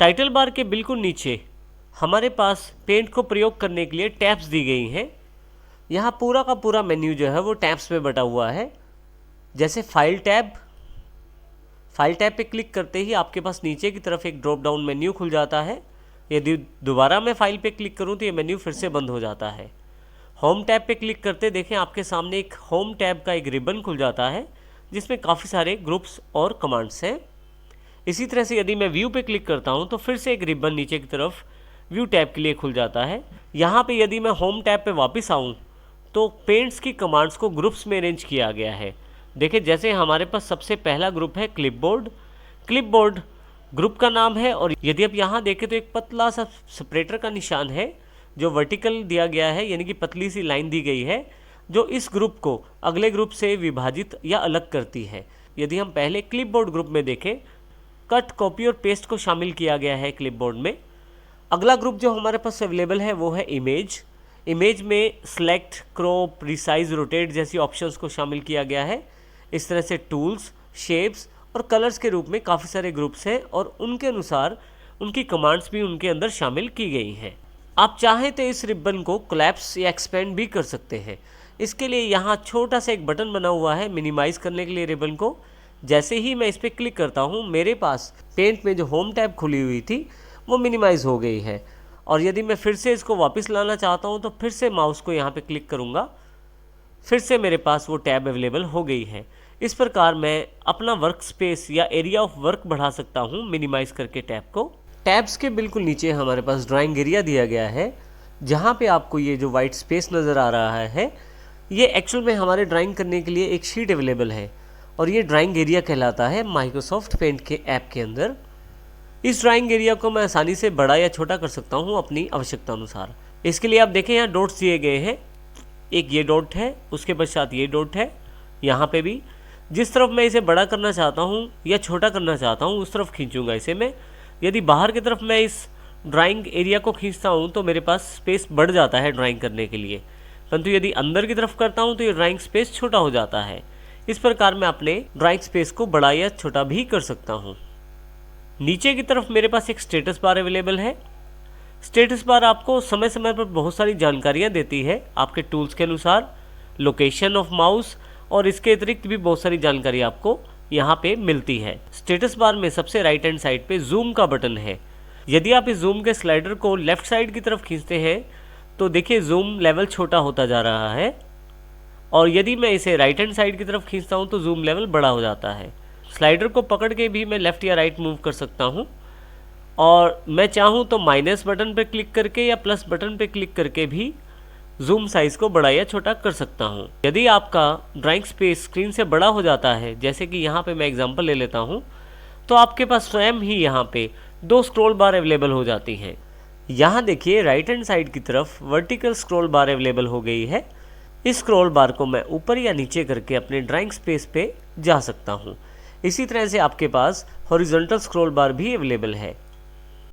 Title bar के बिल्कुल नीचे हमारे पास पेंट को प्रयोग करने के लिए टैब्स दी गई हैं। यहाँ पूरा का पूरा मेन्यू जो है वो टैब्स में बटा हुआ है। जैसे फाइल टैब पे क्लिक करते ही आपके पास नीचे की तरफ एक ड्रॉप डाउन मेन्यू खुल जाता है। यदि दोबारा मैं फाइल पे क्लिक करूँ तो ये मेन्यू फिर से बंद हो जाता है। होम टैब पे क्लिक करते देखें आपके सामने एक होम टैब का एक रिबन खुल जाता है जिसमें काफ़ी सारे ग्रुप्स और कमांड्स हैं। इसी तरह से यदि मैं व्यू पे क्लिक करता हूं तो फिर से एक रिबन नीचे की तरफ व्यू टैब के लिए खुल जाता है। यहाँ पे यदि मैं होम टैब पे वापस आऊँ तो पेंट्स की कमांड्स को ग्रुप्स में अरेंज किया गया है। देखिए जैसे हमारे पास सबसे पहला ग्रुप है क्लिपबोर्ड ग्रुप का नाम है, और यदि आप यहाँ देखें तो एक पतला सा सेपरेटर का निशान है जो वर्टिकल दिया गया है, यानी कि पतली सी लाइन दी गई है जो इस ग्रुप को अगले ग्रुप से विभाजित या अलग करती है। यदि हम पहले क्लिपबोर्ड ग्रुप में देखें, कट, कॉपी और पेस्ट को शामिल किया गया है क्लिपबोर्ड में। अगला ग्रुप जो हमारे पास अवेलेबल है वो है इमेज में सेलेक्ट, क्रॉप, रिसाइज, रोटेट जैसी ऑप्शंस को शामिल किया गया है। इस तरह से टूल्स, शेप्स और कलर्स के रूप में काफ़ी सारे ग्रुप्स हैं और उनके अनुसार उनकी कमांड्स भी उनके अंदर शामिल की गई हैं। आप चाहें तो इस रिबन को कोलैप्स या एक्सपेंड भी कर सकते हैं। इसके लिए यहाँ छोटा सा एक बटन बना हुआ है मिनिमाइज़ करने के लिए रिबन को। जैसे ही मैं इस पर क्लिक करता हूँ मेरे पास पेंट में जो होम टैब खुली हुई थी वो मिनिमाइज़ हो गई है, और यदि मैं फिर से इसको वापस लाना चाहता हूँ तो फिर से माउस को यहाँ पे क्लिक करूँगा, फिर से मेरे पास वो टैब अवेलेबल हो गई है। इस प्रकार मैं अपना वर्क स्पेस या एरिया ऑफ वर्क बढ़ा सकता हूँ मिनिमाइज़ करके टैब को। टैब्स के बिल्कुल नीचे हमारे पास ड्राइंग एरिया दिया गया है, जहाँ पे आपको ये जो वाइट स्पेस नज़र आ रहा है ये एक्चुअल में हमारे ड्राइंग करने के लिए एक शीट अवेलेबल है, और ये ड्राइंग एरिया कहलाता है माइक्रोसॉफ्ट पेंट के ऐप के अंदर। इस ड्राइंग एरिया को मैं आसानी से बड़ा या छोटा कर सकता हूँ अपनी आवश्यकता अनुसार। इसके लिए आप देखें यहाँ डॉट्स दिए गए हैं, एक ये डॉट है, उसके पश्चात ये डॉट है, यहाँ पे भी। जिस तरफ मैं इसे बड़ा करना चाहता हूँ या छोटा करना चाहता हूँ उस तरफ खींचूंगा इसे मैं। यदि बाहर की तरफ मैं इस ड्राइंग एरिया को खींचता हूँ तो मेरे पास स्पेस बढ़ जाता है ड्राइंग करने के लिए, परंतु यदि अंदर की तरफ करता हूँ तो ये ड्राइंग स्पेस छोटा हो जाता है। इस प्रकार मैं अपने ड्राइंग स्पेस को बड़ा या छोटा भी कर सकता हूँ। नीचे की तरफ मेरे पास एक स्टेटस बार अवेलेबल है। स्टेटस बार आपको समय समय पर बहुत सारी जानकारियाँ देती है आपके टूल्स के अनुसार, लोकेशन ऑफ माउस, और इसके अतिरिक्त भी बहुत सारी जानकारी आपको यहाँ पे मिलती है। स्टेटस बार में सबसे राइट हैंड साइड पे जूम का बटन है। यदि आप इस जूम के स्लाइडर को लेफ्ट साइड की तरफ खींचते हैं तो देखिए जूम लेवल छोटा होता जा रहा है, और यदि मैं इसे राइट हैंड साइड की तरफ खींचता हूँ तो जूम लेवल बड़ा हो जाता है। स्लाइडर को पकड़ के भी मैं लेफ़्ट या राइट मूव कर सकता हूँ, और मैं चाहूँ तो माइनस बटन पर क्लिक करके या प्लस बटन पर क्लिक करके भी जूम साइज़ को बड़ा या छोटा कर सकता हूँ। यदि आपका ड्राइंग स्पेस स्क्रीन से बड़ा हो जाता है, जैसे कि यहाँ पे मैं एग्जांपल ले लेता हूँ, तो आपके पास स्वयं ही यहाँ पे 2 स्क्रॉल बार अवेलेबल हो जाती हैं। यहाँ देखिए राइट हैंड साइड की तरफ वर्टिकल स्क्रॉल बार अवेलेबल हो गई है। इस स्क्रॉल बार को मैं ऊपर या नीचे करके अपने ड्राइंग स्पेस पे जा सकता हूँ। इसी तरह से आपके पास हॉरिजॉन्टल स्क्रॉल बार भी अवेलेबल है।